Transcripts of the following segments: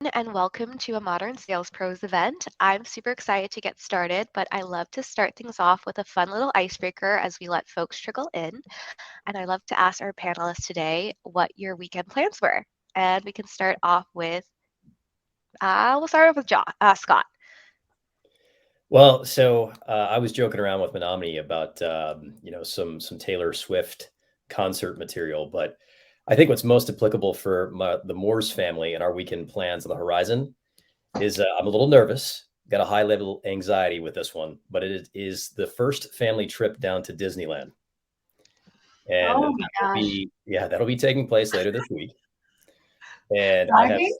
and welcome to a Modern Sales Pros event. I'm super excited to get started, but I love to start things off with a fun little icebreaker as we let folks trickle in. And I love to ask our panelists today what your weekend plans were. And we can start off with, we'll start off with Scott. Well, I was joking around with Menominee about some Taylor Swift concert material, but I think what's most applicable for the Moores family and our weekend plans on the horizon is I'm a little nervous, got a high level anxiety with this one, but it is the first family trip down to Disneyland, and Oh my gosh. that'll be taking place later this week. And I have Driving?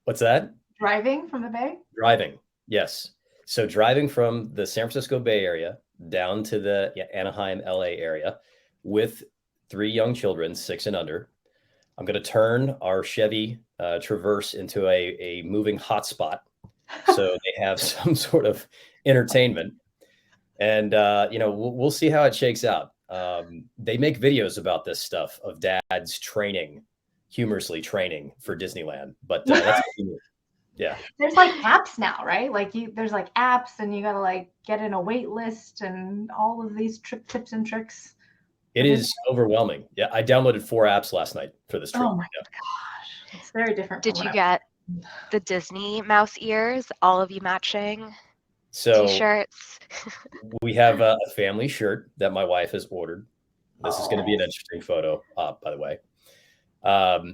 what's that? Driving from the Bay? Driving, yes. So driving from the San Francisco Bay Area down to the Anaheim, LA area with three young children, 6 and under. I'm going to turn our Chevy Traverse into a moving hotspot, so they have some sort of entertainment. And we'll see how it shakes out. They make videos about this stuff of dads humorously training for Disneyland, but that's yeah. There's like apps now, right? There's like apps and you gotta like get in a wait list and all of these trip tips and tricks. It is overwhelming. Yeah, I downloaded 4 apps last night for this trip. Oh my gosh. It's very different from Did you get the Disney mouse ears, all of you matching t-shirts? We have a family shirt that my wife has ordered. This is going to be an interesting photo, by the way.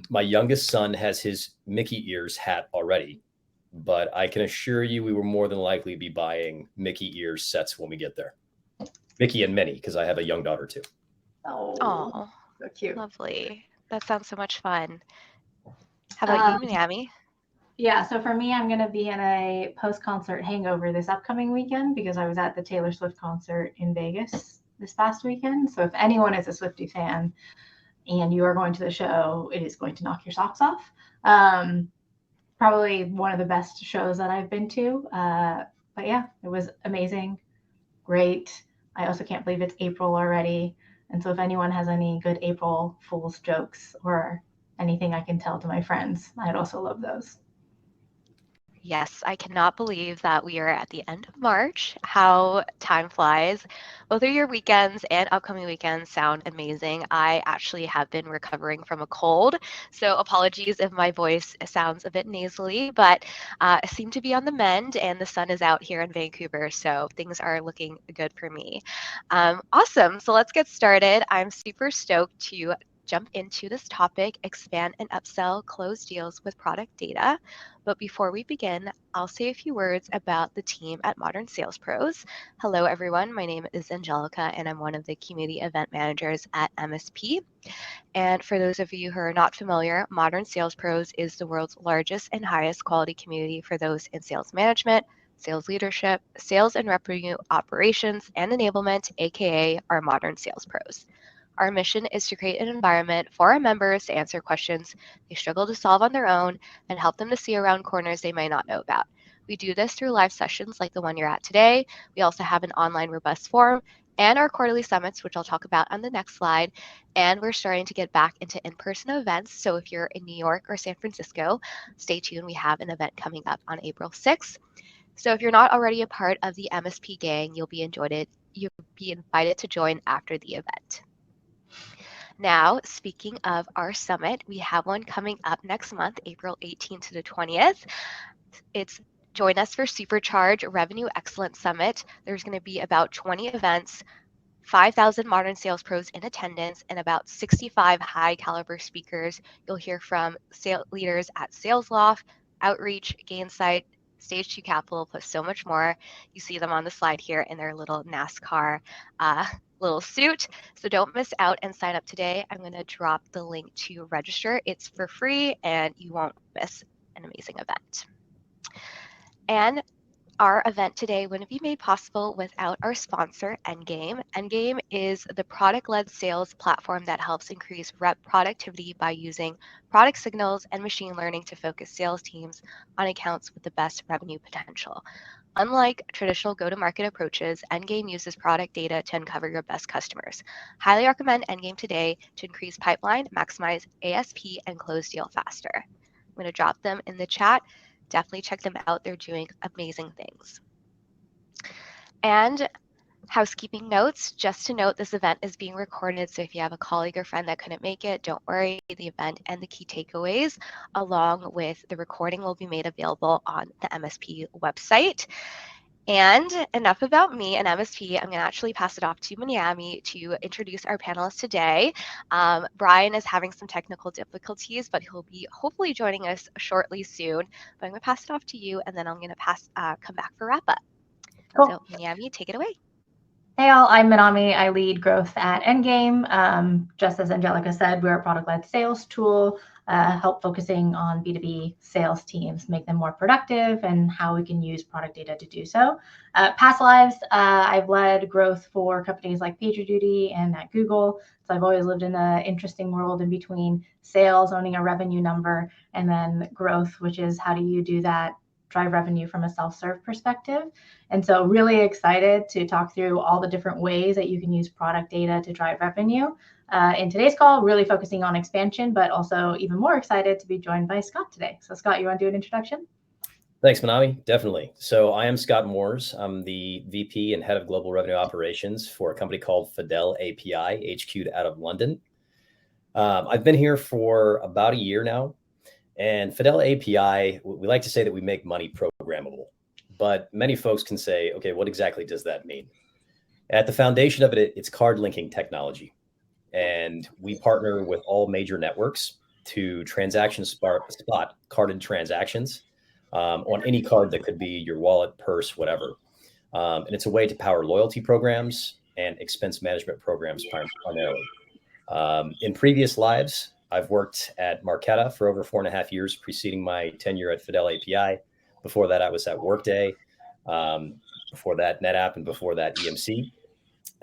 My youngest son has his Mickey ears hat already, but I can assure you we will more than likely be buying Mickey ears sets when we get there. Mickey and Minnie, because I have a young daughter too. Oh, so cute. Lovely. That sounds so much fun. How about you, Miami? Yeah, so for me, I'm going to be in a post-concert hangover this upcoming weekend because I was at the Taylor Swift concert in Vegas this past weekend. So if anyone is a Swiftie fan and you are going to the show, it is going to knock your socks off. Probably one of the best shows that I've been to. But yeah, it was amazing. Great. I also can't believe it's April already. And so if anyone has any good April Fool's jokes or anything I can tell to my friends, I'd also love those. Yes, I cannot believe that we are at the end of March. How time flies. Both of your weekends and upcoming weekends sound amazing. I actually have been recovering from a cold, so apologies if my voice sounds a bit nasally, but I seem to be on the mend and the sun is out here in Vancouver, so things are looking good for me. Awesome. So let's get started. I'm super stoked to jump into this topic, expand and upsell closed deals with product data. But before we begin, I'll say a few words about the team at Modern Sales Pros. Hello, everyone. My name is Angelica, and I'm one of the community event managers at MSP. And for those of you who are not familiar, Modern Sales Pros is the world's largest and highest quality community for those in sales management, sales leadership, sales and revenue operations, and enablement, aka our Modern Sales Pros. Our mission is to create an environment for our members to answer questions they struggle to solve on their own and help them to see around corners they might not know about. We do this through live sessions like the one you're at today. We also have an online robust forum and our quarterly summits, which I'll talk about on the next slide. And we're starting to get back into in-person events. So if you're in New York or San Francisco, stay tuned. We have an event coming up on April 6th. So if you're not already a part of the MSP gang, you'll be invited to join after the event. Now, speaking of our summit, we have one coming up next month, April 18th to the 20th. It's join us for Supercharge Revenue Excellence Summit. There's going to be about 20 events, 5,000 modern sales pros in attendance, and about 65 high caliber speakers. You'll hear from sales leaders at SalesLoft, Outreach, Gainsight, Stage 2 Capital, plus so much more. You see them on the slide here in their little NASCAR little suit. So don't miss out and sign up today. I'm going to drop the link to register. It's for free and you won't miss an amazing event. And our event today wouldn't be made possible without our sponsor, Endgame. Endgame is the product-led sales platform that helps increase rep productivity by using product signals and machine learning to focus sales teams on accounts with the best revenue potential. Unlike traditional go-to-market approaches, Endgame uses product data to uncover your best customers. Highly recommend Endgame today to increase pipeline, maximize ASP, and close deal faster. going to drop them in the chat. Definitely check them out. They're doing amazing things. And housekeeping notes, just to note, this event is being recorded, so if you have a colleague or friend that couldn't make it, don't worry. The event and the key takeaways, along with the recording, will be made available on the MSP website. And enough about me and MSP. I'm going to actually pass it off to Miami to introduce our panelists today. Brian is having some technical difficulties, but he'll be hopefully joining us shortly soon. But I'm going to pass it off to you, and then I'm going to come back for wrap-up. Cool. So Miami, take it away. Hey all, I'm Minami. I lead growth at Endgame. Just as Angelica said, we're a product-led sales tool, help focusing on B2B sales teams, make them more productive, and how we can use product data to do so. Past lives, I've led growth for companies like PagerDuty and at Google. So I've always lived in an interesting world in between sales, owning a revenue number, and then growth, which is how do you do that, drive revenue from a self-serve perspective. And so really excited to talk through all the different ways that you can use product data to drive revenue. In today's call, really focusing on expansion, but also even more excited to be joined by Scott today. So Scott, you want to do an introduction? Thanks, Manami. Definitely. So I am Scott Moores. I'm the VP and head of global revenue operations for a company called Fidel API, HQ'd out of London. I've been here for about a year now. And Fidel API, we like to say that we make money programmable, but many folks can say, okay, what exactly does that mean? At the foundation of it, it's card linking technology. And we partner with all major networks to spot carded transactions on any card that could be your wallet, purse, whatever. And it's a way to power loyalty programs and expense management programs primarily. In previous lives, I've worked at Marqeta for over 4.5 years, preceding my tenure at Fidel API. Before that, I was at Workday. Before that, NetApp, and before that, EMC.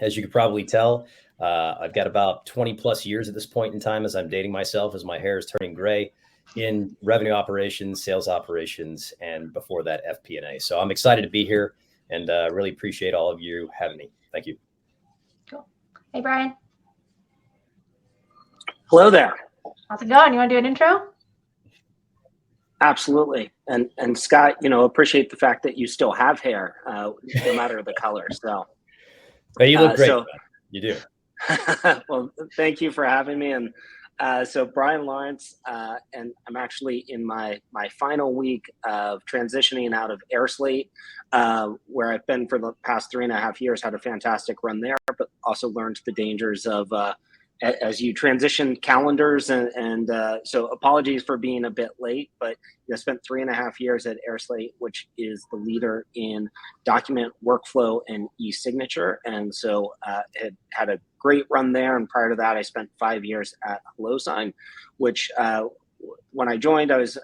As you could probably tell, I've got about 20 plus years at this point in time, as I'm dating myself, as my hair is turning gray, in revenue operations, sales operations, and before that, FP&A. So I'm excited to be here and really appreciate all of you having me. Thank you. Cool. Hey, Brian. Hello there. How's it going? You want to do an intro? Absolutely. And Scott, appreciate the fact that you still have hair, no matter the color. So, hey, you look great. You do. Well, thank you for having me. And so Brian Lawrence, and I'm actually in my final week of transitioning out of AirSlate, where I've been for the past 3.5 years, had a fantastic run there, but also learned the dangers of as you transition calendars. And so apologies for being a bit late, but I spent 3.5 years at AirSlate, which is the leader in document workflow and e-signature. And so had a great run there. And prior to that, I spent 5 years at HelloSign, which when I joined, I was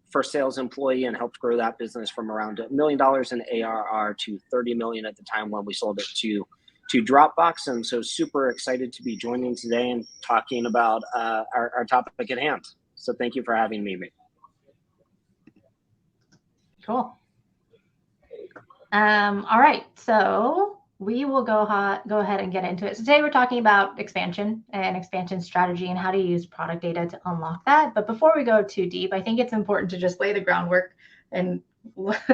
first sales employee and helped grow that business from around $1 million in ARR to 30 million at the time when we sold it to Dropbox. And so super excited to be joining today and talking about our topic at hand. So thank you for having me. Cool. All right, so we will go ahead and get into it. So today we're talking about expansion and expansion strategy and how to use product data to unlock that. But before we go too deep, I think it's important to just lay the groundwork and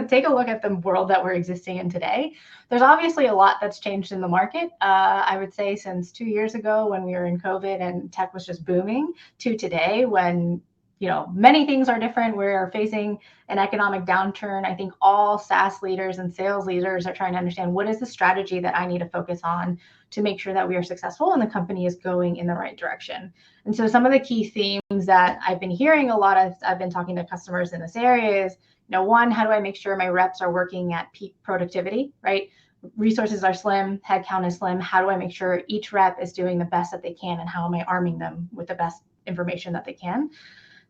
take a look at the world that we're existing in today. There's obviously a lot that's changed in the market. I would say since 2 years ago when we were in COVID and tech was just booming to today when, many things are different. We're facing an economic downturn. I think all SaaS leaders and sales leaders are trying to understand what is the strategy that I need to focus on to make sure that we are successful and the company is going in the right direction. And so some of the key themes that I've been hearing a lot of, I've been talking to customers in this area is, one, how do I make sure my reps are working at peak productivity, right? Resources are slim, headcount is slim. How do I make sure each rep is doing the best that they can, and how am I arming them with the best information that they can?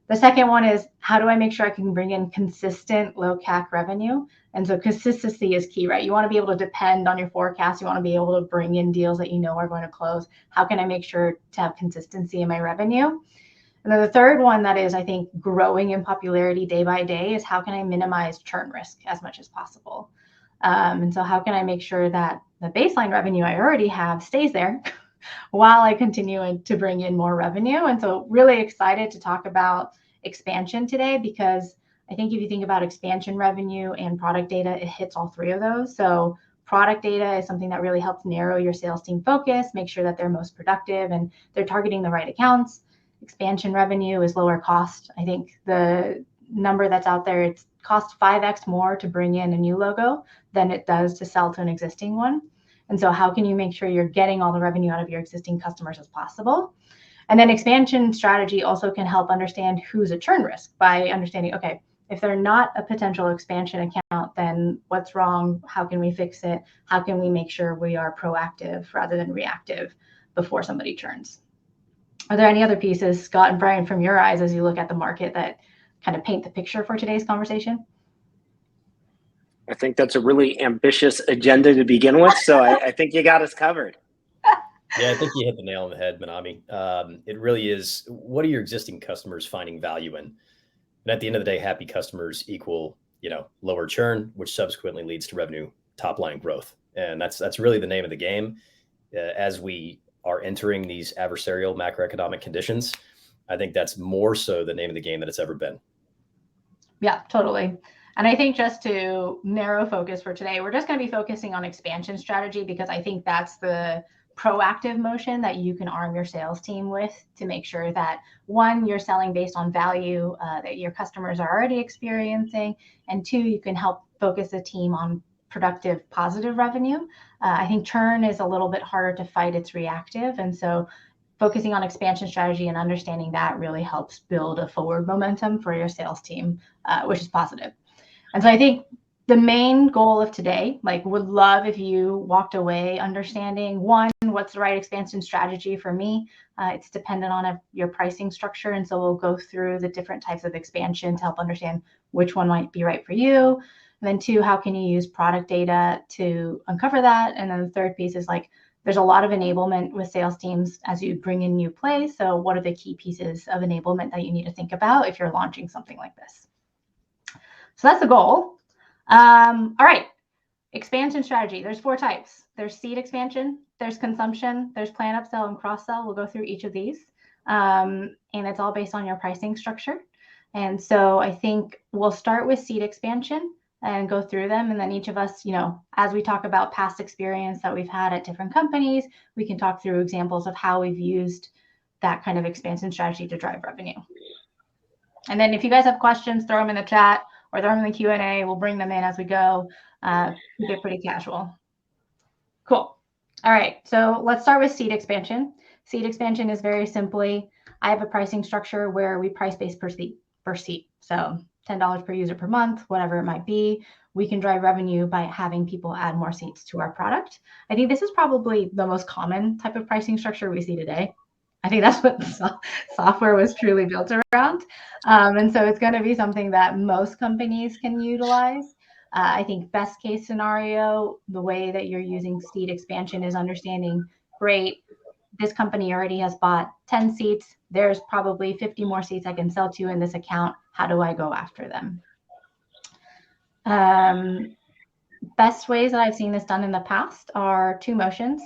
The second one is, how do I make sure I can bring in consistent low CAC revenue? And so consistency is key, right? You want to be able to depend on your forecast. You want to be able to bring in deals that are going to close. How can I make sure to have consistency in my revenue? And then the third one that is, I think, growing in popularity day by day is how can I minimize churn risk as much as possible? And so how can I make sure that the baseline revenue I already have stays there while I continue to bring in more revenue? And so really excited to talk about expansion today, because I think if you think about expansion revenue and product data, it hits all three of those. So product data is something that really helps narrow your sales team focus, make sure that they're most productive and they're targeting the right accounts. Expansion revenue is lower cost. I think the number that's out there, it costs 5x more to bring in a new logo than it does to sell to an existing one. And so how can you make sure you're getting all the revenue out of your existing customers as possible? And then expansion strategy also can help understand who's a churn risk by understanding, okay, if they're not a potential expansion account, then what's wrong? How can we fix it? How can we make sure we are proactive rather than reactive before somebody churns? Are there any other pieces, Scott and Brian, from your eyes as you look at the market that kind of paint the picture for today's conversation? I think that's a really ambitious agenda to begin with. So I think you got us covered. Yeah, I think you hit the nail on the head, Manami. It really is, what are your existing customers finding value in? And at the end of the day, happy customers equal, lower churn, which subsequently leads to revenue top line growth. And that's really the name of the game. As we are entering these adversarial macroeconomic conditions, I think that's more so the name of the game that it's ever been. Yeah, totally. And I think just to narrow focus for today, we're just going to be focusing on expansion strategy, because I think that's the proactive motion that you can arm your sales team with to make sure that, one, you're selling based on value that your customers are already experiencing, and two, you can help focus the team on productive, positive revenue. I think churn is a little bit harder to fight. It's reactive. And so focusing on expansion strategy and understanding that really helps build a forward momentum for your sales team, which is positive. And so I think the main goal of today, would love if you walked away understanding, one, what's the right expansion strategy for me? It's dependent on your pricing structure. And so we'll go through the different types of expansion to help understand which one might be right for you. And then two, how can you use product data to uncover that? And then the third piece is there's a lot of enablement with sales teams as you bring in new plays. So what are the key pieces of enablement that you need to think about if you're launching something like this? So that's the goal. All right. Expansion strategy. There's 4 types. There's seat expansion, there's consumption, there's plan upsell and cross sell. We'll go through each of these. And it's all based on your pricing structure. And so I think we'll start with seat expansion and go through them. And then each of us, as we talk about past experience that we've had at different companies, we can talk through examples of how we've used that kind of expansion strategy to drive revenue. And then if you guys have questions, throw them in the chat or throw them in the Q&A. We'll bring them in as we go. Keep it pretty casual. Cool. All right. So let's start with seat expansion. Seat expansion is very simply, I have a pricing structure where we price based per seat. So $10 per user per month, whatever it might be. We can drive revenue by having people add more seats to our product. I think this is probably the most common type of pricing structure we see today. I think that's what software was truly built around. And so it's going to be something that most companies can utilize. I think best case scenario, the way that you're using seat expansion is understanding, great, this company already has bought 10 seats. There's probably 50 more seats I can sell to in this account. How do I go after them? Best ways that I've seen this done in the past are 2 motions.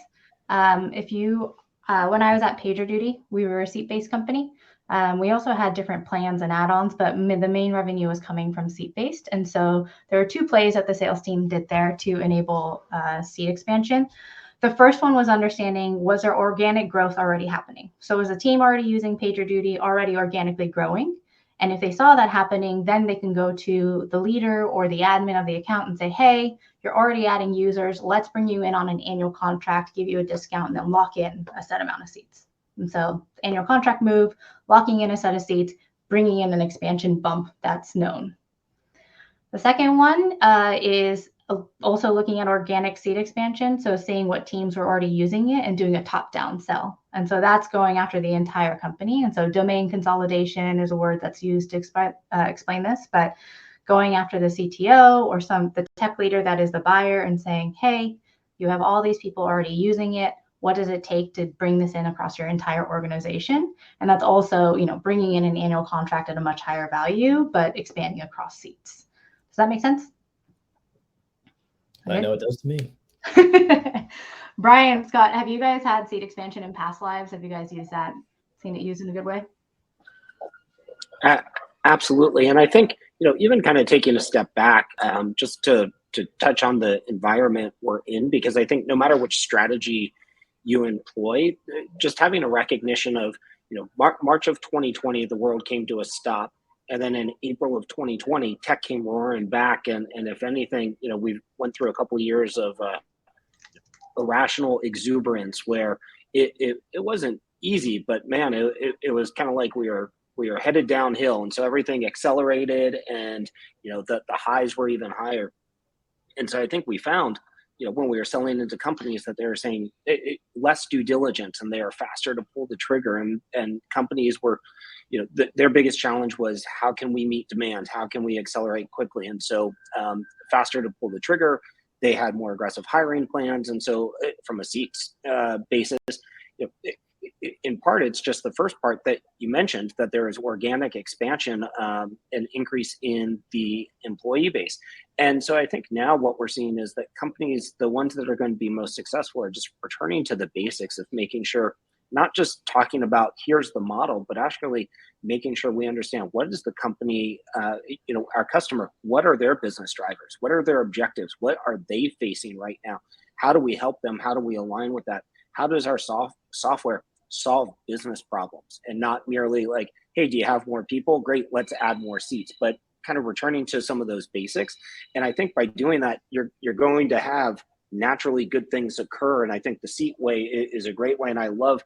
When I was at PagerDuty, we were a seat-based company. We also had different plans and add-ons, but the main revenue was coming from seat-based. And so there are 2 plays that the sales team did there to enable seat expansion. The first one was understanding, was there organic growth already happening? So was the team already using PagerDuty, already organically growing? And if they saw that happening, then they can go to the leader or the admin of the account and say, hey, you're already adding users. Let's bring you in on an annual contract, give you a discount, and then lock in a set amount of seats. And so annual contract move, locking in a set of seats, bringing in an expansion bump that's known. The second one is also looking at organic seat expansion. So seeing what teams were already using it and doing a top-down sell. And so that's going after the entire company. And so domain consolidation is a word that's used to explain this, but going after the CTO or the tech leader that is the buyer and saying, hey, you have all these people already using it. What does it take to bring this in across your entire organization? And that's also, bringing in an annual contract at a much higher value, but expanding across seats. Does that make sense? I know it does to me. Brian, Scott, have you guys had seat expansion in past lives? Have you guys used that, seen it used in a good way? Absolutely. And I think, even kind of taking a step back, just to touch on the environment we're in, because I think no matter which strategy you employ, just having a recognition of, March of 2020, the world came to a stop. And then in April of 2020, tech came roaring back. And if anything, we went through a couple of years of irrational exuberance where it wasn't easy, but man, it was kind of like we were headed downhill, and so everything accelerated, and the highs were even higher. And so I think we found, when we were selling into companies, that they were saying less due diligence, and they are faster to pull the trigger, and companies were, their biggest challenge was, how can we meet demand, how can we accelerate quickly? And so faster to pull the trigger, they had more aggressive hiring plans. And so from a seats basis, in part, it's just the first part that you mentioned, that there is organic expansion, and increase in the employee base. And so I think now what we're seeing is that companies, the ones that are going to be most successful, are just returning to the basics of making sure, not just talking about here's the model, but actually making sure we understand what is the company, our customer, what are their business drivers? What are their objectives? What are they facing right now? How do we help them? How do we align with that? How does our software solve business problems, and not merely like, hey, do you have more people? Great, let's add more seats, but kind of returning to some of those basics. And I think by doing that, you're going to have naturally good things occur. And I think the seat way is a great way. And I love,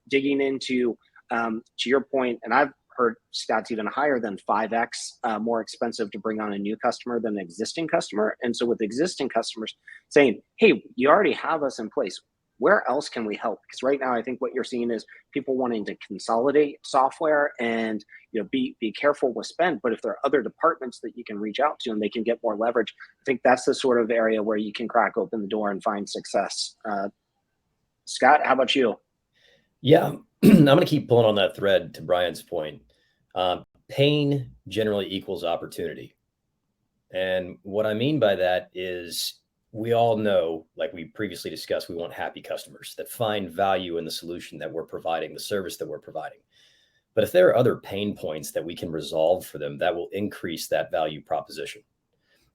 digging into, to your point, and I've heard stats even higher than 5x more expensive to bring on a new customer than an existing customer. And so with existing customers saying, hey, you already have us in place, where else can we help? Because right now, I think what you're seeing is people wanting to consolidate software and be careful with spend. But if there are other departments that you can reach out to and they can get more leverage, I think that's the sort of area where you can crack open the door and find success. Scott, how about you? Yeah, I'm going to keep pulling on that thread to Brian's point. Pain generally equals opportunity. And what I mean by that is, we all know, like we previously discussed, we want happy customers that find value in the solution that we're providing, the service that we're providing. But if there are other pain points that we can resolve for them, that will increase that value proposition.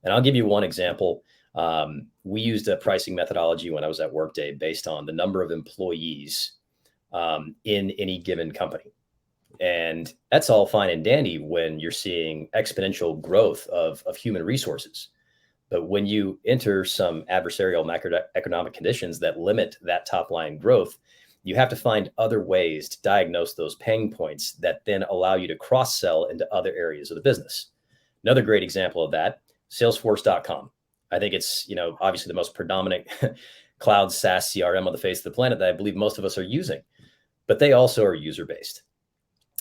And I'll give you one example. We used a pricing methodology when I was at Workday based on the number of employees in any given company. And that's all fine and dandy when you're seeing exponential growth of human resources. But when you enter some adversarial macroeconomic conditions that limit that top line growth, you have to find other ways to diagnose those pain points that then allow you to cross-sell into other areas of the business. Another great example of that, Salesforce.com. I think it's, obviously the most predominant cloud SaaS CRM on the face of the planet that I believe most of us are using, but they also are user-based.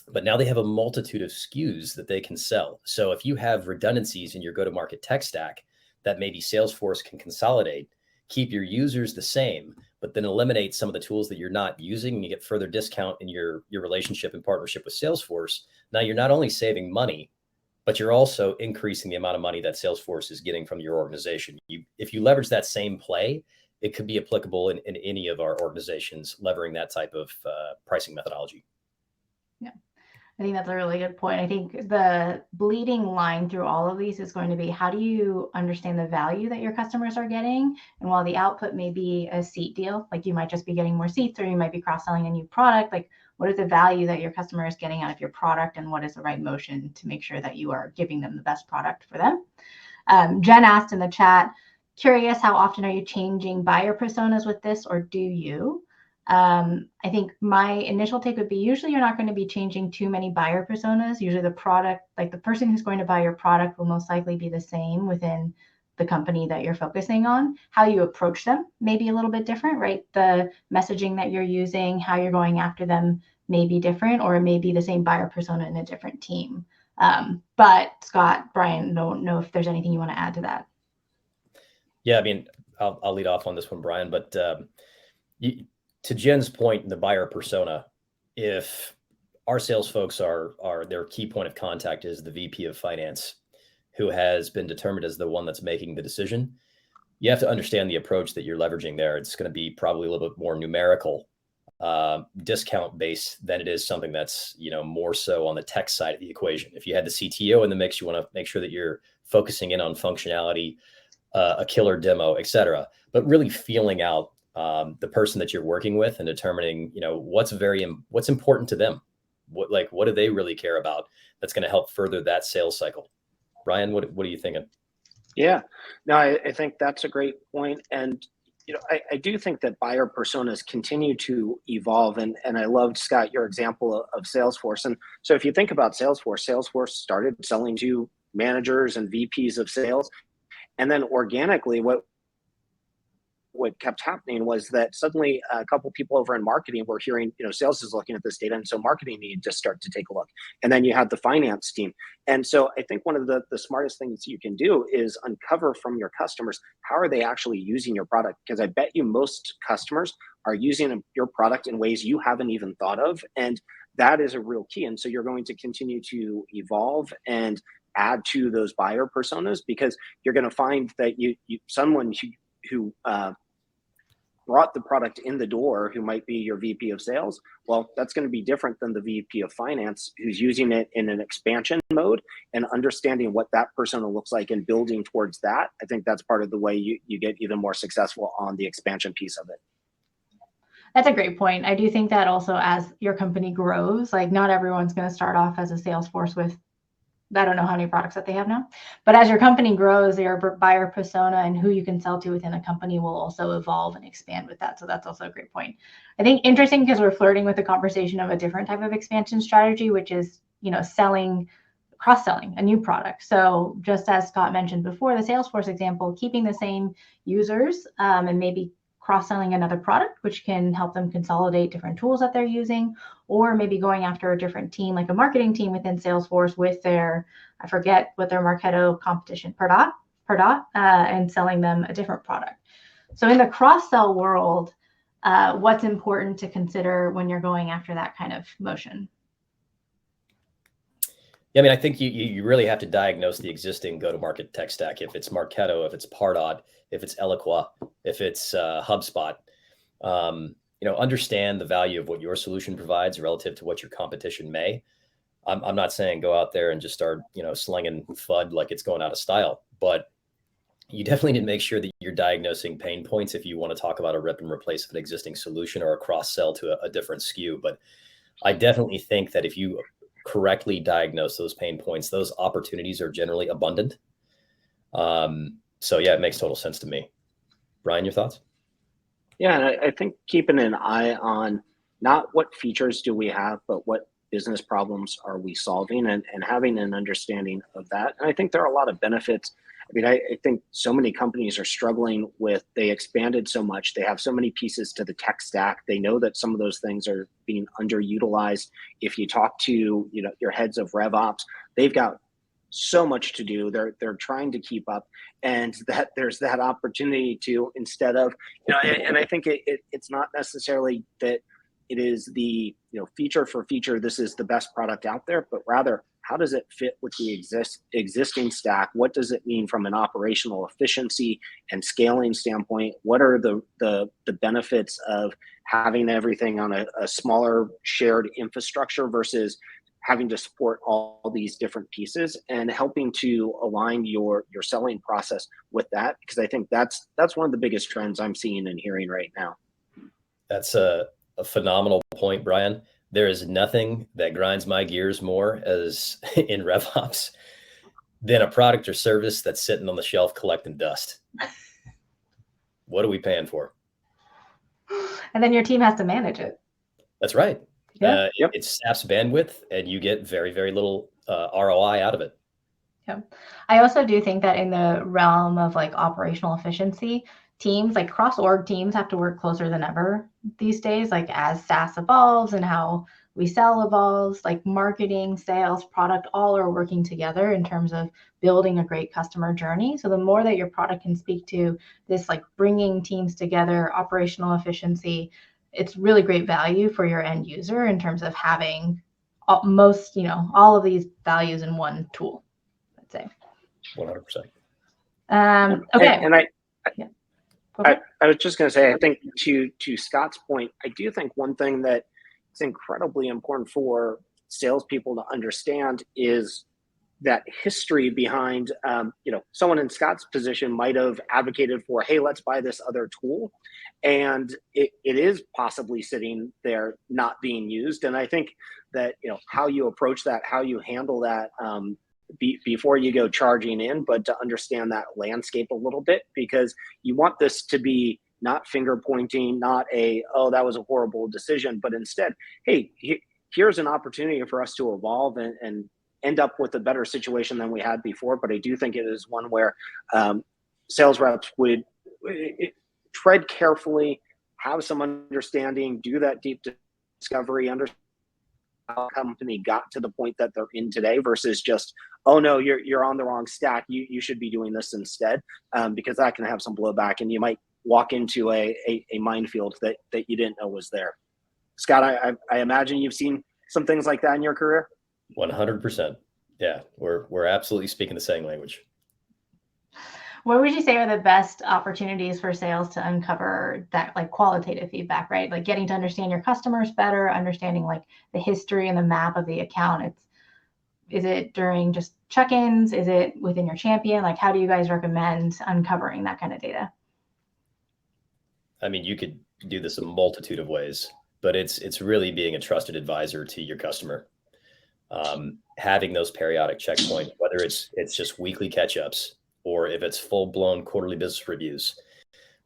But now they have a multitude of SKUs that they can sell. So if you have redundancies in your go-to-market tech stack, that maybe Salesforce can consolidate, keep your users the same, but then eliminate some of the tools that you're not using, and you get further discount in your relationship and partnership with Salesforce. Now you're not only saving money, but you're also increasing the amount of money that Salesforce is getting from your organization. If you leverage that same play, it could be applicable in any of our organizations, leveraging that type of pricing methodology. Yeah. I think that's a really good point. I think the bleeding line through all of these is going to be, how do you understand the value that your customers are getting? And while the output may be a seat deal, like you might just be getting more seats, or you might be cross-selling a new product, like what is the value that your customer is getting out of your product, and what is the right motion to make sure that you are giving them the best product for them? Jen asked in the chat, curious, how often are you changing buyer personas with this, or do you? I think my initial take would be, usually you're not going to be changing too many buyer personas. Usually the product, like the person who's going to buy your product, will most likely be the same within the company that you're focusing on. How you approach them may be a little bit different, right? The messaging that you're using, how you're going after them may be different, or it may be the same buyer persona in a different team. But Scott, Brian, don't know if there's anything you want to add to that. Yeah, I mean, I'll lead off on this one, Brian, but to Jen's point, the buyer persona, if our sales folks are their key point of contact is the VP of finance, who has been determined as the one that's making the decision, you have to understand the approach that you're leveraging there. It's going to be probably a little bit more numerical discount based than it is something that's, more so on the tech side of the equation. If you had the CTO in the mix, you want to make sure that you're focusing in on functionality, a killer demo, et cetera, but really feeling out the person that you're working with and determining, what's important to them. What do they really care about that's going to help further that sales cycle? Brian, what are you thinking? Yeah, no, I think that's a great point. And, I do think that buyer personas continue to evolve. And I loved, Scott, your example of Salesforce. And so if you think about Salesforce started selling to managers and VPs of sales. And then organically, what kept happening was that suddenly a couple people over in marketing were hearing, sales is looking at this data, and so marketing needed to start to take a look. And then you had the finance team. And so I think one of the smartest things you can do is uncover from your customers, how are they actually using your product? Because I bet you most customers are using your product in ways you haven't even thought of. And that is a real key. And so you're going to continue to evolve and add to those buyer personas, because you're going to find that someone who brought the product in the door, who might be your VP of sales, well, that's going to be different than the VP of finance who's using it in an expansion mode, and understanding what that persona looks like and building towards that. I think that's part of the way you get even more successful on the expansion piece of it. That's a great point. I do think that also as your company grows, like not everyone's going to start off as a Salesforce with, I don't know how many products that they have now, but as your company grows, your buyer persona and who you can sell to within a company will also evolve and expand with that. So that's also a great point. I think interesting, because we're flirting with the conversation of a different type of expansion strategy, which is, cross-selling a new product. So just as Scott mentioned before, the Salesforce example, keeping the same users and maybe cross-selling another product, which can help them consolidate different tools that they're using, or maybe going after a different team, like a marketing team within Salesforce with their, I forget what their Marketo competition, Pardot, and selling them a different product. So in the cross-sell world, what's important to consider when you're going after that kind of motion? Yeah, I mean, I think you really have to diagnose the existing go-to-market tech stack. If it's Marketo, if it's Pardot, if it's Eloqua, if it's HubSpot, understand the value of what your solution provides relative to what your competition may. I'm not saying go out there and just start, slinging FUD like it's going out of style, but you definitely need to make sure that you're diagnosing pain points if you want to talk about a rip and replace of an existing solution or a cross-sell to a different SKU. But I definitely think that if you correctly diagnose those pain points, those opportunities are generally abundant. So yeah, it makes total sense to me. Brian, your thoughts? Yeah, and I think keeping an eye on not what features do we have, but what business problems are we solving, and having an understanding of that. And I think there are a lot of benefits. I mean, I think so many companies are struggling with, they expanded so much, they have so many pieces to the tech stack. They know that some of those things are being underutilized. If you talk to, your heads of RevOps, they've got so much to do. They're trying to keep up, and that there's that opportunity to, instead of, and I think it's not necessarily that it is the, feature for feature, this is the best product out there, but rather, how does it fit with the existing stack? What does it mean from an operational efficiency and scaling standpoint? What are the benefits of having everything on a smaller shared infrastructure versus having to support all these different pieces, and helping to align your selling process with that? Because I think that's one of the biggest trends I'm seeing and hearing right now. That's a phenomenal point, Brian. There is nothing that grinds my gears more as in RevOps than a product or service that's sitting on the shelf collecting dust. What are we paying for? And then your team has to manage it. That's right. Yeah. It saps bandwidth, and you get very, very little ROI out of it. Yeah. I also do think that in the realm of like operational efficiency, teams, like cross-org teams, have to work closer than ever these days. Like as SaaS evolves and how we sell evolves, like marketing, sales, product, all are working together in terms of building a great customer journey. So the more that your product can speak to this, like bringing teams together, operational efficiency, it's really great value for your end user in terms of having all of these values in one tool, I'd say. 100%. Okay. And I, yeah. I was just going to say, I think to Scott's point, I do think one thing that is incredibly important for salespeople to understand is that history behind, someone in Scott's position might have advocated for, hey, let's buy this other tool. And it is possibly sitting there not being used. And I think that, how you approach that, how you handle that before you go charging in, but to understand that landscape a little bit, because you want this to be not finger pointing, not that was a horrible decision, but instead, hey, here's an opportunity for us to evolve and end up with a better situation than we had before. But I do think it is one where sales reps would tread carefully, have some understanding, do that deep discovery, understand how a company got to the point that they're in today versus just, oh no, you're on the wrong stack. You should be doing this instead, because that can have some blowback and you might walk into a minefield that you didn't know was there. Scott, I imagine you've seen some things like that in your career. 100%. Yeah, we're absolutely speaking the same language. What would you say are the best opportunities for sales to uncover that like qualitative feedback, right? Like getting to understand your customers better, understanding like the history and the map of the account. Is it during just check-ins? Is it within your champion? Like, how do you guys recommend uncovering that kind of data? I mean, you could do this a multitude of ways, but it's really being a trusted advisor to your customer. Having those periodic checkpoints, whether it's just weekly catch-ups or if it's full-blown quarterly business reviews.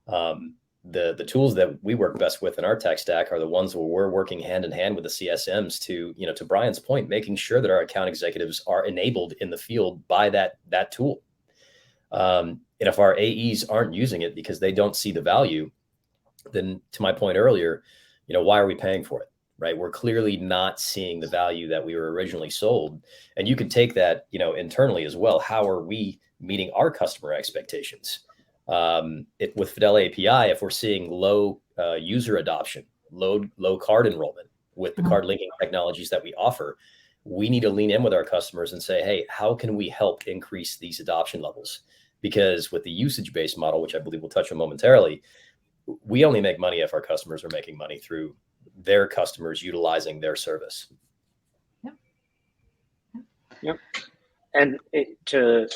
The tools that we work best with in our tech stack are the ones where we're working hand in hand with the CSMs to Brian's point, making sure that our account executives are enabled in the field by that tool. And if our AEs aren't using it because they don't see the value, then to my point earlier, why are we paying for it? Right? We're clearly not seeing the value that we were originally sold. And you could take that, internally as well. How are we meeting our customer expectations? With Fidel API, if we're seeing low user adoption, low card enrollment with the card linking technologies that we offer, we need to lean in with our customers and say, hey, how can we help increase these adoption levels? Because with the usage-based model, which I believe we'll touch on momentarily, we only make money if our customers are making money through their customers utilizing their service. Yep. And to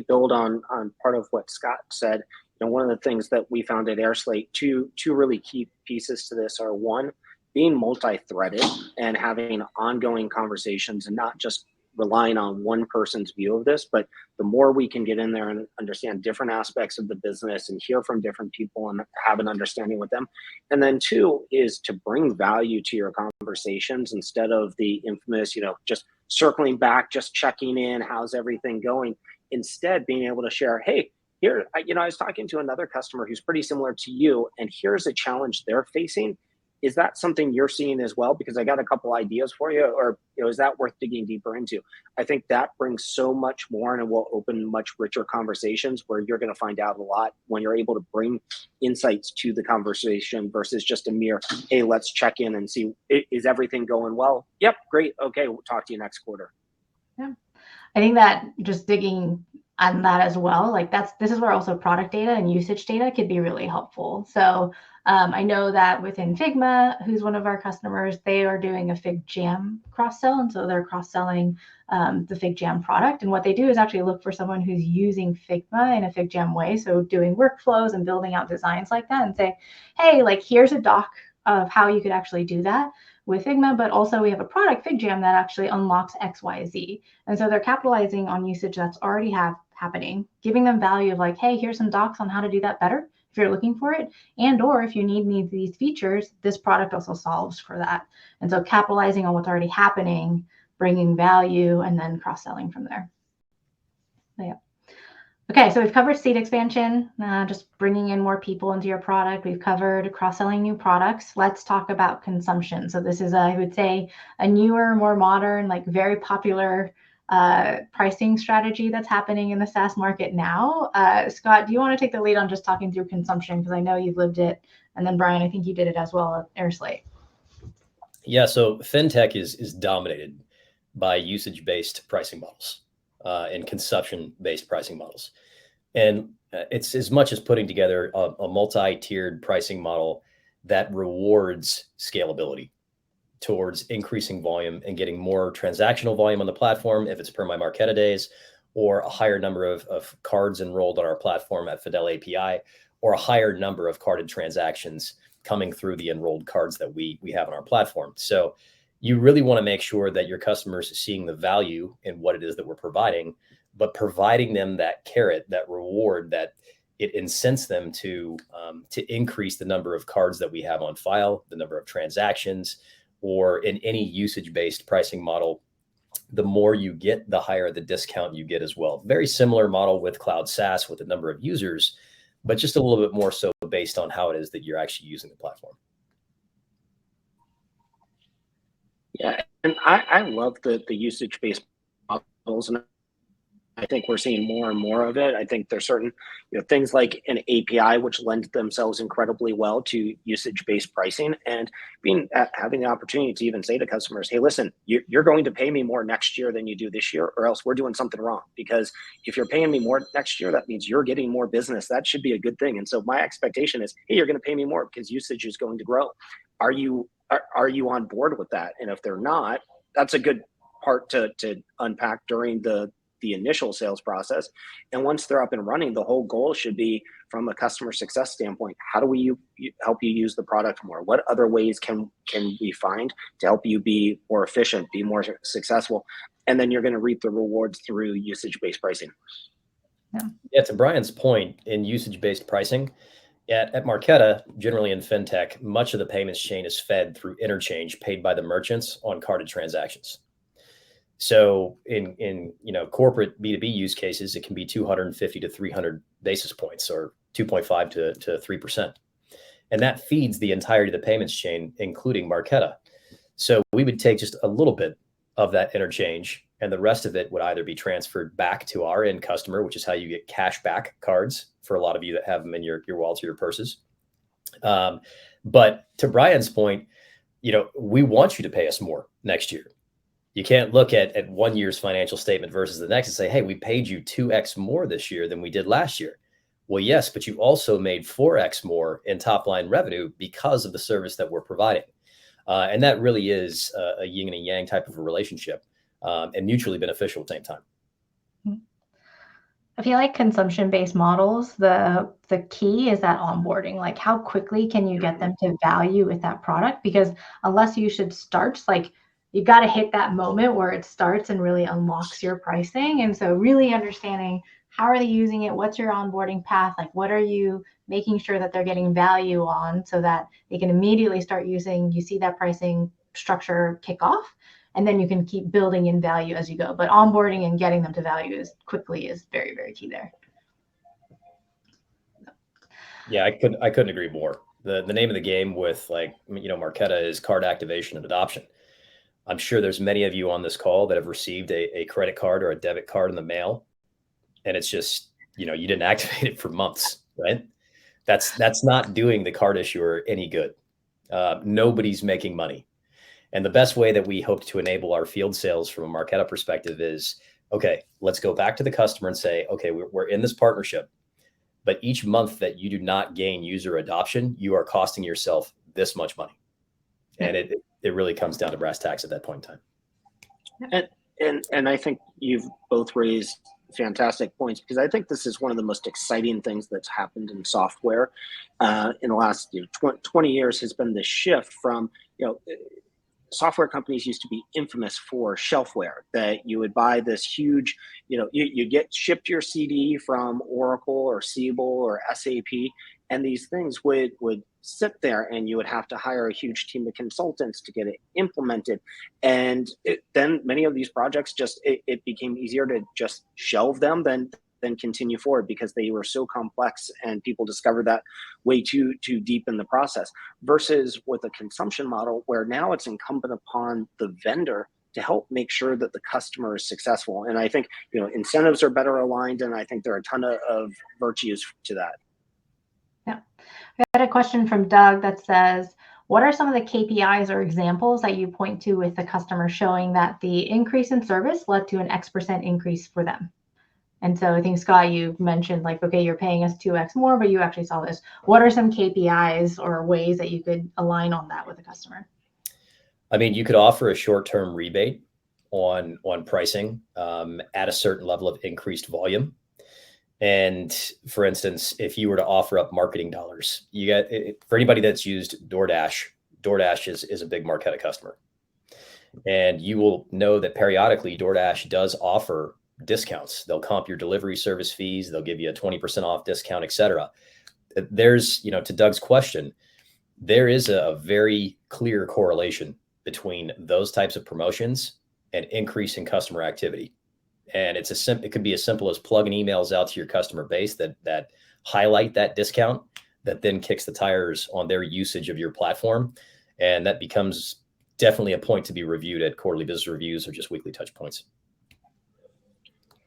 build on part of what Scott said, one of the things that we found at AirSlate, two really key pieces to this are, one, being multi-threaded and having ongoing conversations and not just relying on one person's view of this, but the more we can get in there and understand different aspects of the business and hear from different people and have an understanding with them. And then two is to bring value to your conversations instead of the infamous, just circling back, just checking in, how's everything going? Instead, being able to share, hey, here, I was talking to another customer who's pretty similar to you, and here's a challenge they're facing. Is that something you're seeing as well? Because I got a couple ideas for you, or is that worth digging deeper into? I think that brings so much more, and it will open much richer conversations where you're going to find out a lot when you're able to bring insights to the conversation versus just a mere, hey, let's check in and see, is everything going well? Yep, great. Okay, we'll talk to you next quarter. Yeah, I think that just digging on that as well, like this is where also product data and usage data could be really helpful. So I know that within Figma, who's one of our customers, they are doing a FigJam cross-sell. And so they're cross-selling the FigJam product. And what they do is actually look for someone who's using Figma in a FigJam way. So doing workflows and building out designs like that and say, hey, like here's a doc of how you could actually do that with Figma, but also we have a product, FigJam, that actually unlocks X, Y, Z. And so they're capitalizing on usage that's already happening, giving them value of like, hey, here's some docs on how to do that better if you're looking for it, and or if you need these features, this product also solves for that. And so capitalizing on what's already happening, bringing value, and then cross-selling from there. So, yeah. Okay, so we've covered seat expansion, just bringing in more people into your product. We've covered cross-selling new products. Let's talk about consumption. So this is, I would say, a newer, more modern, like very popular pricing strategy that's happening in the SaaS market now. Scott, do you want to take the lead on just talking through consumption? Because I know you've lived it. And then Brian, I think you did it as well at AirSlate. Yeah, so FinTech is dominated by usage-based pricing models and consumption-based pricing models. And it's as much as putting together a multi-tiered pricing model that rewards scalability towards increasing volume and getting more transactional volume on the platform if it's per my Marqeta days, or a higher number of cards enrolled on our platform at Fidel API, or a higher number of carded transactions coming through the enrolled cards that we have on our platform. So you really want to make sure that your customers are seeing the value in what it is that we're providing, but providing them that carrot, that reward, that it incents them to increase the number of cards that we have on file, the number of transactions, or in any usage-based pricing model, the more you get, the higher the discount you get as well. Very similar model with cloud SaaS with the number of users, but just a little bit more so based on how it is that you're actually using the platform. Yeah, and I love the usage-based models, and I think we're seeing more and more of it. I think there's certain things like an API which lend themselves incredibly well to usage-based pricing, and having the opportunity to even say to customers, hey, listen, you're going to pay me more next year than you do this year, or else we're doing something wrong. Because if you're paying me more next year, that means you're getting more business. That should be a good thing. And so my expectation is, hey, you're going to pay me more because usage is going to grow. Are you on board with that? And if they're not, that's a good part to unpack during the initial sales process. And once they're up and running, the whole goal should be, from a customer success standpoint, how do we help you use the product more? What other ways can we find to help you be more efficient, be more successful? And then you're going to reap the rewards through usage-based pricing. Yeah, to Brian's point, in usage-based pricing, at Marqeta, generally in fintech, much of the payments chain is fed through interchange paid by the merchants on carded transactions. So in corporate B2B use cases, it can be 250 to 300 basis points, or 2.5 to 3%. And that feeds the entirety of the payments chain, including Marqeta. So we would take just a little bit of that interchange, and the rest of it would either be transferred back to our end customer, which is how you get cash back cards for a lot of you that have them in your wallets or your purses. But to Brian's point, we want you to pay us more next year. You can't look at 1 year's financial statement versus the next and say, hey, we paid you 2x more this year than we did last year. Well, yes, but you also made 4x more in top line revenue because of the service that we're providing. And that really is a yin and a yang type of a relationship, and mutually beneficial at the same time. I feel like consumption-based models, the key is that onboarding. Like, how quickly can you get them to value with that product? Because unless you should start, like, you got to hit that moment where it starts and really unlocks your pricing. And so really understanding, how are they using it? What's your onboarding path? Like, what are you making sure that they're getting value on, so that they can immediately start using, you see that pricing structure kick off, and then you can keep building in value as you go. But onboarding and getting them to value quickly is very, very key there. Yeah, I couldn't agree more. The name of the game with Marqeta is card activation and adoption. I'm sure there's many of you on this call that have received a credit card or a debit card in the mail, and it's just, you didn't activate it for months, right? That's not doing the card issuer any good. Nobody's making money. And the best way that we hope to enable our field sales from a Marqeta perspective is, okay, let's go back to the customer and say, okay, we're in this partnership, but each month that you do not gain user adoption, you are costing yourself this much money. And it really comes down to brass tacks at that point in time. And I think you've both raised fantastic points, because I think this is one of the most exciting things that's happened in software in the last 20 years, has been the shift from, software companies used to be infamous for shelfware, that you would buy this huge, you get shipped your CD from Oracle or Siebel or SAP, and these things would sit there, and you would have to hire a huge team of consultants to get it implemented. And then many of these projects it became easier to just shelve them than continue forward, because they were so complex and people discovered that way too deep in the process, versus with a consumption model where now it's incumbent upon the vendor to help make sure that the customer is successful. And I think, incentives are better aligned, and I think there are a ton of virtues to that. Yeah. We had a question from Doug that says, what are some of the KPIs or examples that you point to with the customer showing that the increase in service led to an X% increase for them? And so I think, Scott, you mentioned like, okay, you're paying us 2x more, but you actually saw this. What are some KPIs or ways that you could align on that with a customer? I mean, you could offer a short-term rebate on pricing at a certain level of increased volume. And for instance, if you were to offer up marketing dollars, you get, for anybody that's used DoorDash, DoorDash is a big Marqeta customer. And you will know that periodically DoorDash does offer discounts. They'll comp your delivery service fees. They'll give you a 20% off discount, et cetera. There's, to Doug's question, there is a very clear correlation between those types of promotions and increasing customer activity. And it could be as simple as plugging emails out to your customer base that highlight that discount, that then kicks the tires on their usage of your platform. And that becomes definitely a point to be reviewed at quarterly business reviews or just weekly touch points.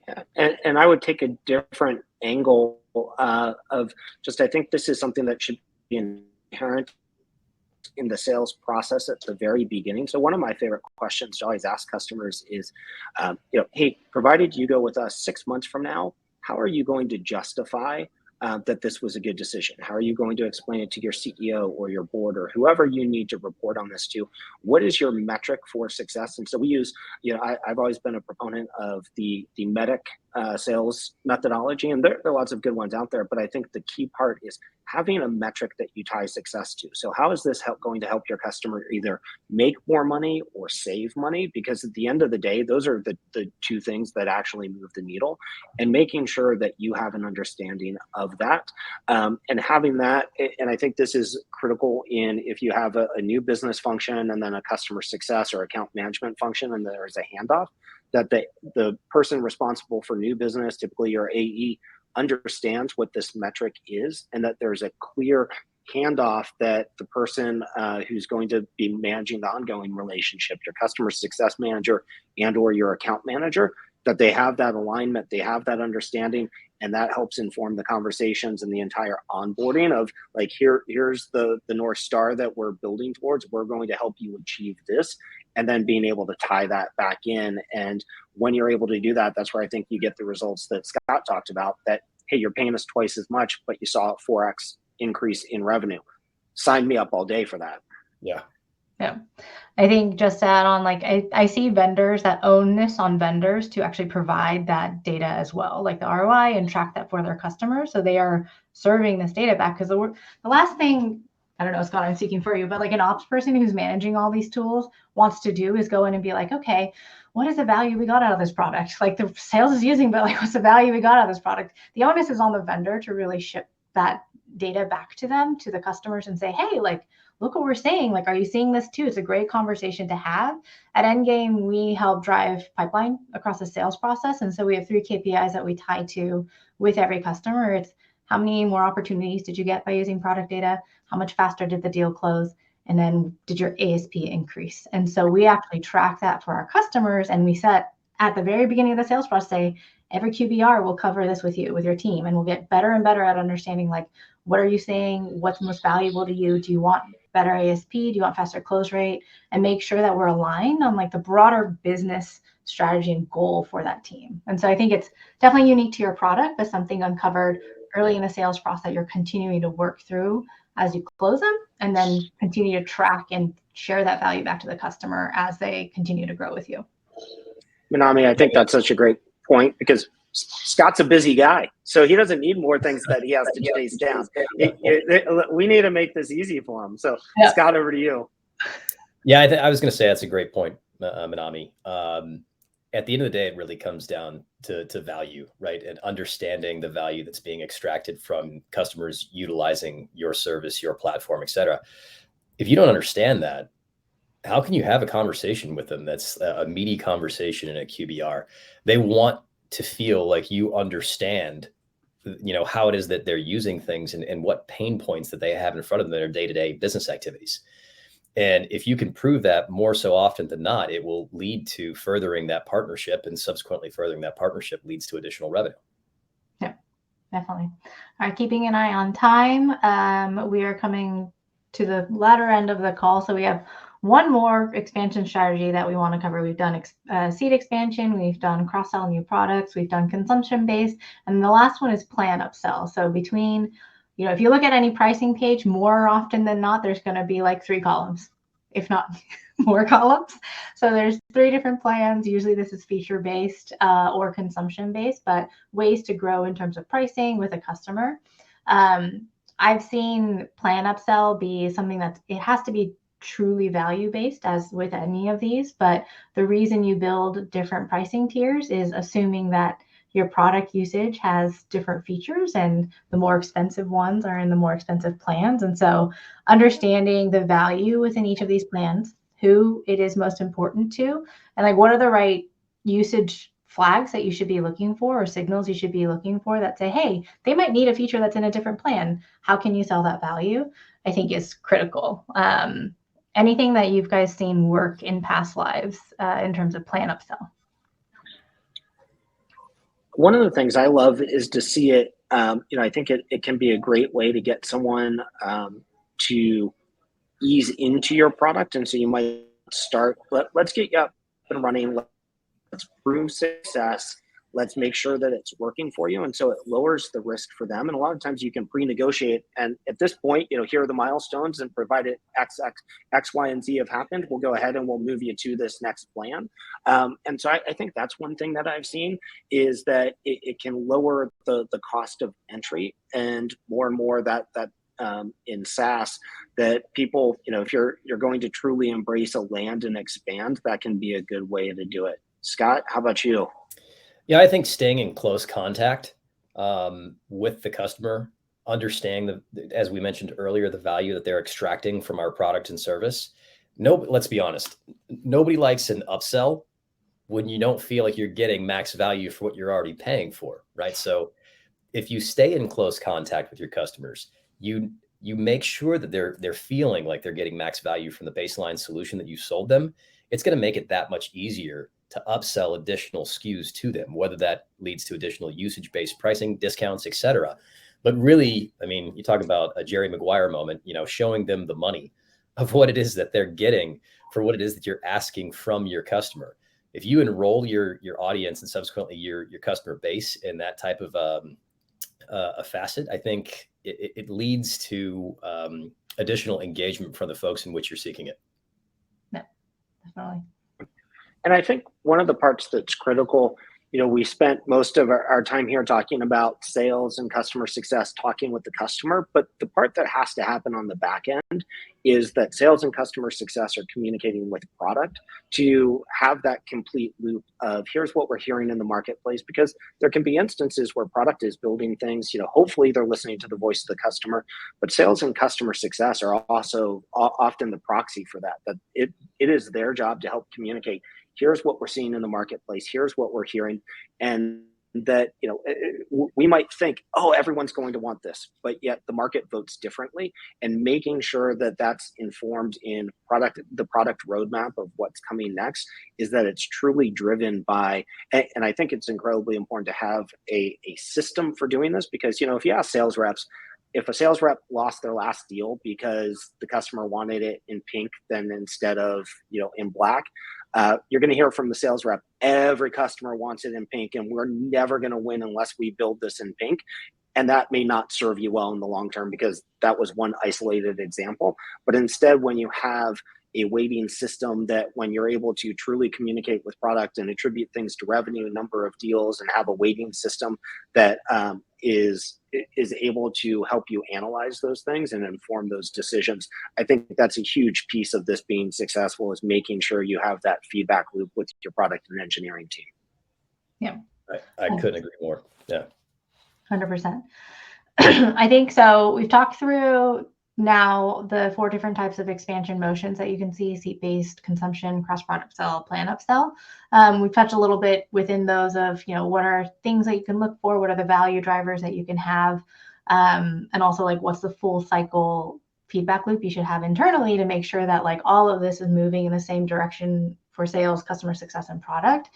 Yeah. And I would take a different angle of just, I think this is something that should be inherent in the sales process at the very beginning. So one of my favorite questions to always ask customers is, hey, provided you go with us 6 months from now, how are you going to justify that this was a good decision? How are you going to explain it to your CEO or your board or whoever you need to report on this to? What is your metric for success? And so we use, I've always been a proponent of the MEDIC sales methodology, and there are lots of good ones out there, but I think the key part is having a metric that you tie success to. So how is this going to help your customer either make more money or save money? Because at the end of the day, those are the two things that actually move the needle, and making sure that you have an understanding of that, and having that. And I think this is critical if you have a new business function and then a customer success or account management function, and there's a handoff, that the person responsible for new business, typically your AE, understands what this metric is, and that there's a clear handoff that the person who's going to be managing the ongoing relationship, your customer success manager and or your account manager, that they have that alignment, they have that understanding, and that helps inform the conversations and the entire onboarding of like, here's the North Star that we're building towards. We're going to help you achieve this, and then being able to tie that back in. And when you're able to do that, that's where I think you get the results that Scott talked about, that, hey, you're paying us twice as much, but you saw a 4x increase in revenue. Sign me up all day for that. Yeah. Yeah. I think just to add on, like I see vendors that own this on vendors to actually provide that data as well, like the ROI, and track that for their customers. So they are serving this data back, because the last thing, I don't know, Scott, I'm speaking for you, but like an ops person who's managing all these tools wants to do is go in and be like, okay, what is the value we got out of this product? Like the sales is using, but like, what's the value we got out of this product? The onus is on the vendor to really ship that data back to them, to the customers, and say, hey, like, look what we're saying. Like, are you seeing this too? It's a great conversation to have. At Endgame, we help drive pipeline across the sales process. And so we have 3 KPIs that we tie to with every customer. It's how many more opportunities did you get by using product data? How much faster did the deal close? And then did your ASP increase? And so we actually track that for our customers. And we set at the very beginning of the sales process, say, every QBR will cover this with you, with your team. And we'll get better and better at understanding, like, what are you saying? What's most valuable to you? Do you want better ASP? Do you want faster close rate? And make sure that we're aligned on like the broader business strategy and goal for that team. And so I think it's definitely unique to your product, but something uncovered early in the sales process that you're continuing to work through as you close them, and then continue to track and share that value back to the customer as they continue to grow with you. Manami, I think that's such a great point, because Scott's a busy guy, so he doesn't need more things that he has to chase down. We need to make this easy for him. So, yeah. Scott, over to you. Yeah, I was going to say that's a great point, Manami. At the end of the day, it really comes down to value, right? And understanding the value that's being extracted from customers utilizing your service, your platform, et cetera. If you don't understand that, how can you have a conversation with them that's a meaty conversation in a QBR? They want to feel like you understand, how it is that they're using things and what pain points that they have in front of them in their day-to-day business activities. And if you can prove that more so often than not, it will lead to furthering that partnership, and subsequently furthering that partnership leads to additional revenue. Yeah, definitely. All right, keeping an eye on time. We are coming to the latter end of the call, so we have one more expansion strategy that we want to cover. We've done seat expansion, we've done cross-sell new products, we've done consumption-based, and the last one is plan upsell. So between, if you look at any pricing page, more often than not, there's going to be like 3 columns, if not more columns. So there's 3 different plans. Usually this is feature-based or consumption-based, but ways to grow in terms of pricing with a customer. I've seen plan upsell be something it has to be truly value-based, as with any of these, but the reason you build different pricing tiers is assuming that your product usage has different features, and the more expensive ones are in the more expensive plans. And so understanding the value within each of these plans, who it is most important to, and like what are the right usage flags that you should be looking for, or signals you should be looking for that say, hey, they might need a feature that's in a different plan. How can you sell that value? I think is critical. Anything that you've guys seen work in past lives in terms of plan upsell? One of the things I love is to see it. I think it can be a great way to get someone to ease into your product. And so you might start, let's get you up and running. Let's prove success. Let's make sure that it's working for you. And so it lowers the risk for them. And a lot of times you can pre-negotiate. And at this point, here are the milestones, and provided X, Y, and Z have happened, we'll go ahead and we'll move you to this next plan. And so I think that's one thing that I've seen, is that it can lower the cost of entry, and more that in SaaS, that people, if you're going to truly embrace a land and expand, that can be a good way to do it. Scott, how about you? Yeah, I think staying in close contact with the customer, understanding as we mentioned earlier, the value that they're extracting from our product and service. Let's be honest, nobody likes an upsell when you don't feel like you're getting max value for what you're already paying for, right? So if you stay in close contact with your customers, you make sure that they're feeling like they're getting max value from the baseline solution that you sold them. It's going to make it that much easier to upsell additional SKUs to them, whether that leads to additional usage-based pricing, discounts, et cetera. But really, I mean, you talk about a Jerry Maguire moment, showing them the money of what it is that they're getting for what it is that you're asking from your customer. If you enroll your audience and subsequently your customer base in that type of a facet, I think it leads to additional engagement from the folks in which you're seeking it. Yeah, definitely. And I think one of the parts that's critical, we spent most of our time here talking about sales and customer success, talking with the customer, but the part that has to happen on the back end is that sales and customer success are communicating with product to have that complete loop of here's what we're hearing in the marketplace, because there can be instances where product is building things, hopefully they're listening to the voice of the customer, but sales and customer success are also often the proxy for that it is their job to help communicate. Here's what we're seeing in the marketplace. Here's what we're hearing. And that, we might think, oh, everyone's going to want this, but yet the market votes differently, and making sure that that's informed in the product roadmap of what's coming next, is that it's truly driven by, and I think it's incredibly important to have a system for doing this, because, if you ask sales reps, if a sales rep lost their last deal because the customer wanted it in pink then instead of, in black, you're going to hear from the sales rep, every customer wants it in pink, and we're never going to win unless we build this in pink. And that may not serve you well in the long term, because that was one isolated example. But instead, when you have a weighting system, that when you're able to truly communicate with product and attribute things to revenue, number of deals, and have a weighting system that is able to help you analyze those things and inform those decisions, I think that's a huge piece of this being successful, is making sure you have that feedback loop with your product and engineering team. Yeah, I couldn't agree more. Yeah, 100%. I think so. We've talked through now the 4 different types of expansion motions that you can see: seat-based, consumption, cross-product sell, plan upsell. We've touched a little bit within those of, what are things that you can look for, what are the value drivers that you can have, and also like what's the full cycle feedback loop you should have internally to make sure that like all of this is moving in the same direction for sales, customer success, and product.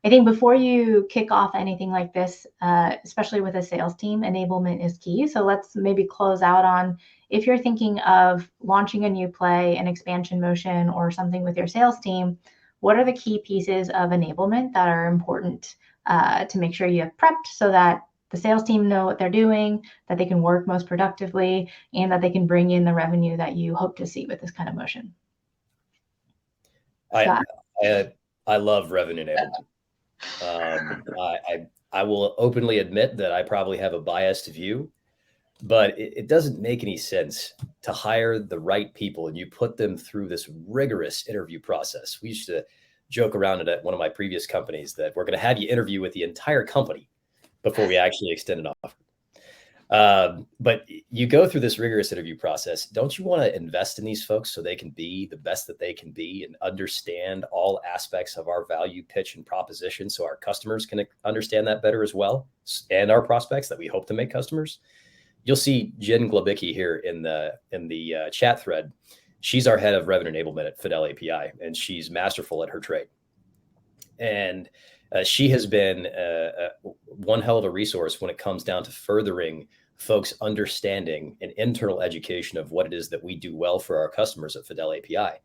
I think before you kick off anything like this, especially with a sales team, enablement is key. So let's maybe close out on, if you're thinking of launching a new play, an expansion motion, or something with your sales team, what are the key pieces of enablement that are important to make sure you have prepped so that the sales team know what they're doing, that they can work most productively, and that they can bring in the revenue that you hope to see with this kind of motion? I love revenue enablement. I will openly admit that I probably have a biased view, but it doesn't make any sense to hire the right people and you put them through this rigorous interview process. We used to joke around at one of my previous companies that we're going to have you interview with the entire company before we actually extend an offer. But you go through this rigorous interview process. Don't you want to invest in these folks so they can be the best that they can be and understand all aspects of our value pitch and proposition so our customers can understand that better as well, and our prospects that we hope to make customers? You'll see Jen Glabicki here in the chat thread. She's our head of revenue enablement at Fidel API, and she's masterful at her trade. And she has been one hell of a resource when it comes down to furthering folks' understanding and internal education of what it is that we do well for our customers at Fidel API.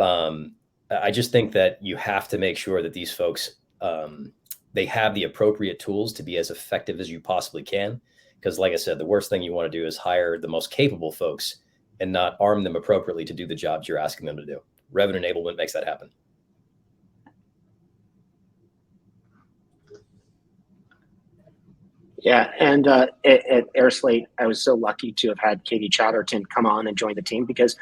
I just think that you have to make sure that these folks, they have the appropriate tools to be as effective as you possibly can. Because like I said, the worst thing you want to do is hire the most capable folks and not arm them appropriately to do the jobs you're asking them to do. Revenue enablement makes that happen. Yeah, and at AirSlate, I was so lucky to have had Katie Chatterton come on and join the team because,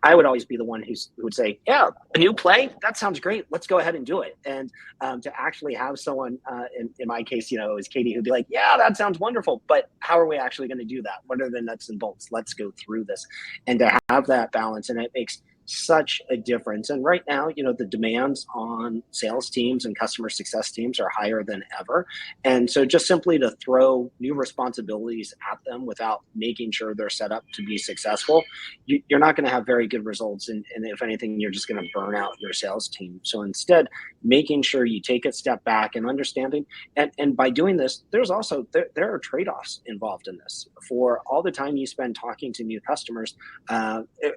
I would always be the one who would say, yeah, a new play, that sounds great. Let's go ahead and do it. And to actually have someone, in my case, it was Katie who'd be like, yeah, that sounds wonderful, but how are we actually going to do that? What are the nuts and bolts? Let's go through this. And to have that balance, and it makes such a difference. And right now, the demands on sales teams and customer success teams are higher than ever. And so just simply to throw new responsibilities at them without making sure they're set up to be successful, you're not going to have very good results. And if anything, you're just going to burn out your sales team. So instead, making sure you take a step back and understanding. And by doing this, there's also, there are trade-offs involved in this. For all the time you spend talking to new customers,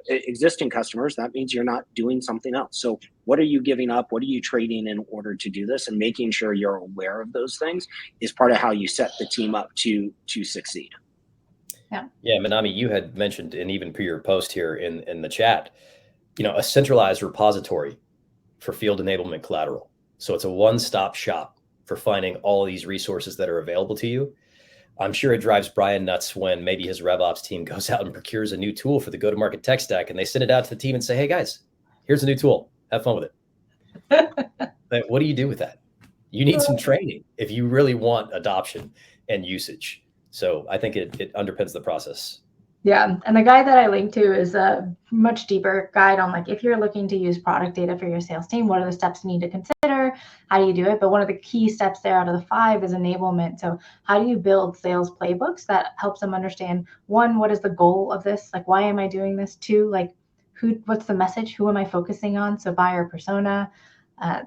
existing customers, that means you're not doing something else. So what are you giving up? What are you trading in order to do this? And making sure you're aware of those things is part of how you set the team up to succeed. Yeah, Manami, you had mentioned, and even per your post here in the chat, a centralized repository for field enablement collateral. So it's a one-stop shop for finding all of these resources that are available to you. I'm sure it drives Brian nuts when maybe his RevOps team goes out and procures a new tool for the go-to-market tech stack, and they send it out to the team and say, hey guys, here's a new tool. Have fun with it. But what do you do with that? You need some training if you really want adoption and usage. So I think it underpins the process. Yeah, and the guide that I linked to is a much deeper guide on if you're looking to use product data for your sales team, what are the steps you need to consider? How do you do it? But one of the key steps there out of the 5 is enablement. So how do you build sales playbooks that helps them understand, 1, what is the goal of this? Why am I doing this? 2, what's the message? Who am I focusing on? So buyer persona.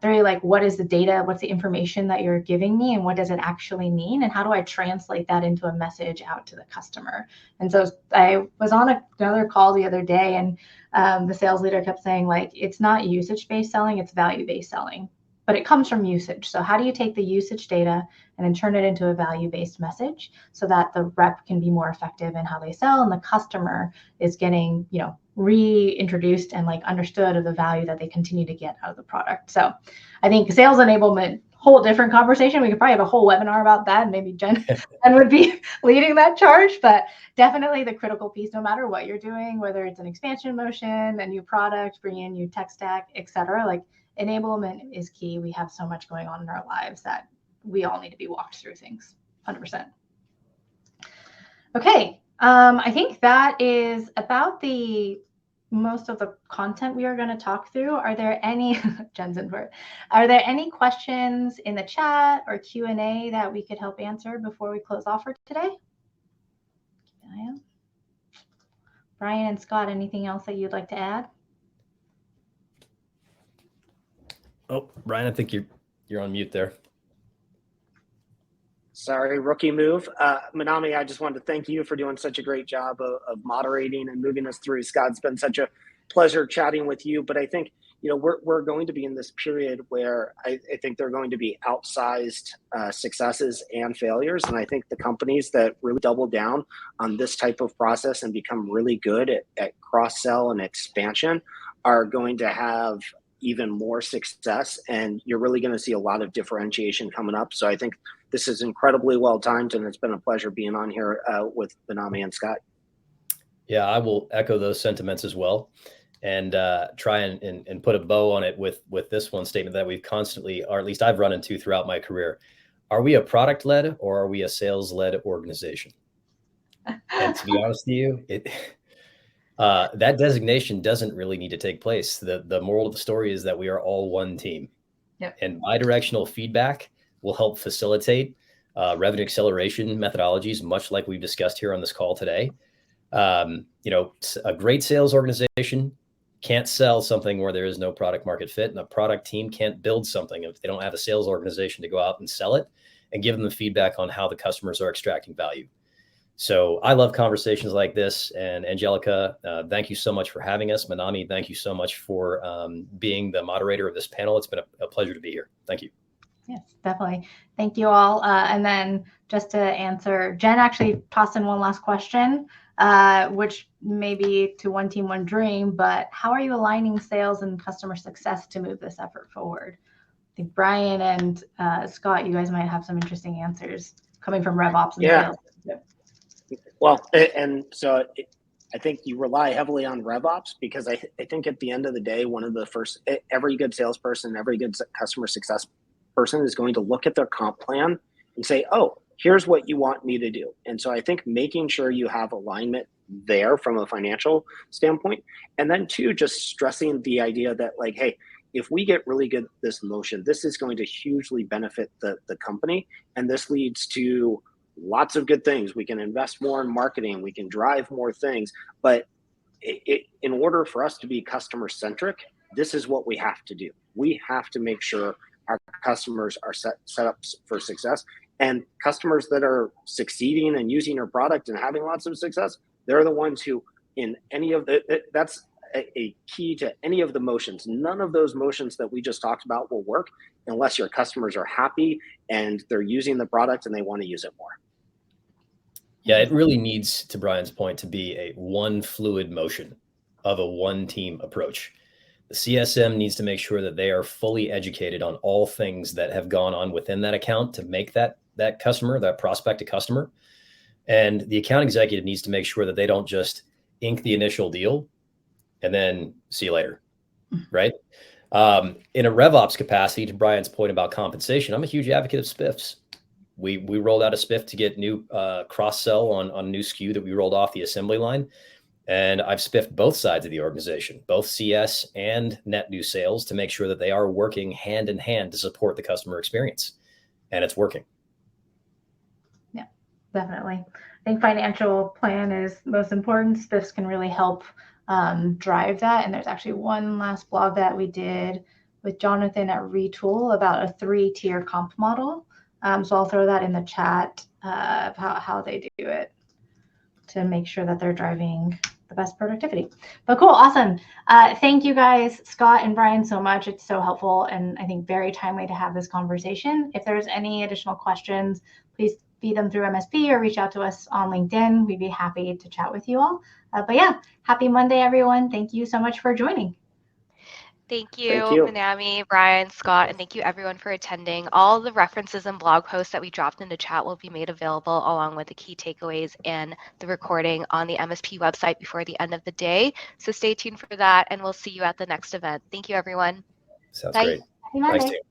3, what is the data? What's the information that you're giving me, and what does it actually mean? And how do I translate that into a message out to the customer? And so I was on another call the other day, and the sales leader kept saying, it's not usage-based selling, it's value-based selling. But it comes from usage. So how do you take the usage data and then turn it into a value-based message so that the rep can be more effective in how they sell and the customer is getting, reintroduced and understood of the value that they continue to get out of the product. So I think sales enablement, whole different conversation. We could probably have a whole webinar about that. And maybe Jen would be leading that charge, but definitely the critical piece, no matter what you're doing, whether it's an expansion motion, a new product, bringing in new tech stack, et cetera, enablement is key. We have so much going on in our lives that we all need to be walked through things 100%. Okay. I think that is about most of the content we are going to talk through. Are there any, are there any questions in the chat or Q&A that we could help answer before we close off for today? Brian and Scott, anything else that you'd like to add? Oh, Brian, I think you're on mute there. Sorry, rookie move. Manami, I just wanted to thank you for doing such a great job of moderating and moving us through. Scott, it's been such a pleasure chatting with you. But I think, we're going to be in this period where I think there are going to be outsized successes and failures. And I think the companies that really double down on this type of process and become really good at cross-sell and expansion are going to have even more success, and you're really going to see a lot of differentiation coming up. So I think this is incredibly well timed, and it's been a pleasure being on here with Manami and Scott. Yeah, I will echo those sentiments as well, and try and put a bow on it with this one statement that we've constantly, or at least I've run into throughout my career. Are we a product-led or are we a sales-led organization? And to be honest with you, that designation doesn't really need to take place. The moral of the story is that we are all one team. Yep. And bidirectional feedback will help facilitate revenue acceleration methodologies, much like we've discussed here on this call today. A great sales organization can't sell something where there is no product market fit, and a product team can't build something if they don't have a sales organization to go out and sell it and give them the feedback on how the customers are extracting value. So I love conversations like this. And Angelica, thank you so much for having us. Manami, thank you so much for being the moderator of this panel. It's been a pleasure to be here. Thank you. Yes, definitely. Thank you all. And then just to answer, Jen actually tossed in one last question, which may be to one team, one dream, but how are you aligning sales and customer success to move this effort forward? I think Brian and Scott, you guys might have some interesting answers coming from RevOps and sales. Well, and so I think you rely heavily on RevOps because I think at the end of the day, one of the first, every good salesperson, every good customer success person is going to look at their comp plan and say, oh, here's what you want me to do. And so I think making sure you have alignment there from a financial standpoint. And then two, just stressing the idea that like, hey, if we get really good at this motion, this is going to hugely benefit the company. And this leads to lots of good things. We can invest more in marketing. We can drive more things. But in order for us to be customer centric, this is what we have to do. We have to make sure our customers are set up for success. And customers that are succeeding and using our product and having lots of success, they're the ones who in any of that's a key to any of the motions. None of those motions that we just talked about will work unless your customers are happy and they're using the product and they want to use it more. Yeah, it really needs, to Brian's point, to be a one fluid motion of a one team approach. The CSM needs to make sure that they are fully educated on all things that have gone on within that account to make that customer, that prospect, a customer. And the account executive needs to make sure that they don't just ink the initial deal and then see you later, right? In a RevOps capacity, to Brian's point about compensation, I'm a huge advocate of spiffs. We rolled out a spiff to get new cross-sell on a new SKU that we rolled off the assembly line. And I've spiffed both sides of the organization, both CS and net new sales, to make sure that they are working hand in hand to support the customer experience. And it's working. Yeah, definitely. I think financial plan is most important. Spiffs can really help drive that. And there's actually one last blog that we did with Jonathan at Retool about a 3-tier comp model. So I'll throw that in the chat of how they do it to make sure that they're driving the best productivity. But cool, awesome. Thank you guys, Scott and Brian, so much. It's so helpful and I think very timely to have this conversation. If there's any additional questions, please feed them through MSP or reach out to us on LinkedIn. We'd be happy to chat with you all. But yeah, happy Monday, everyone. Thank you so much for joining. Thank you, Manami, Brian, Scott, and thank you everyone for attending. All the references and blog posts that we dropped into chat will be made available along with the key takeaways and the recording on the MSP website before the end of the day. So stay tuned for that, and we'll see you at the next event. Thank you, everyone. Sounds Bye. great. Happy Monday. Thanks, team.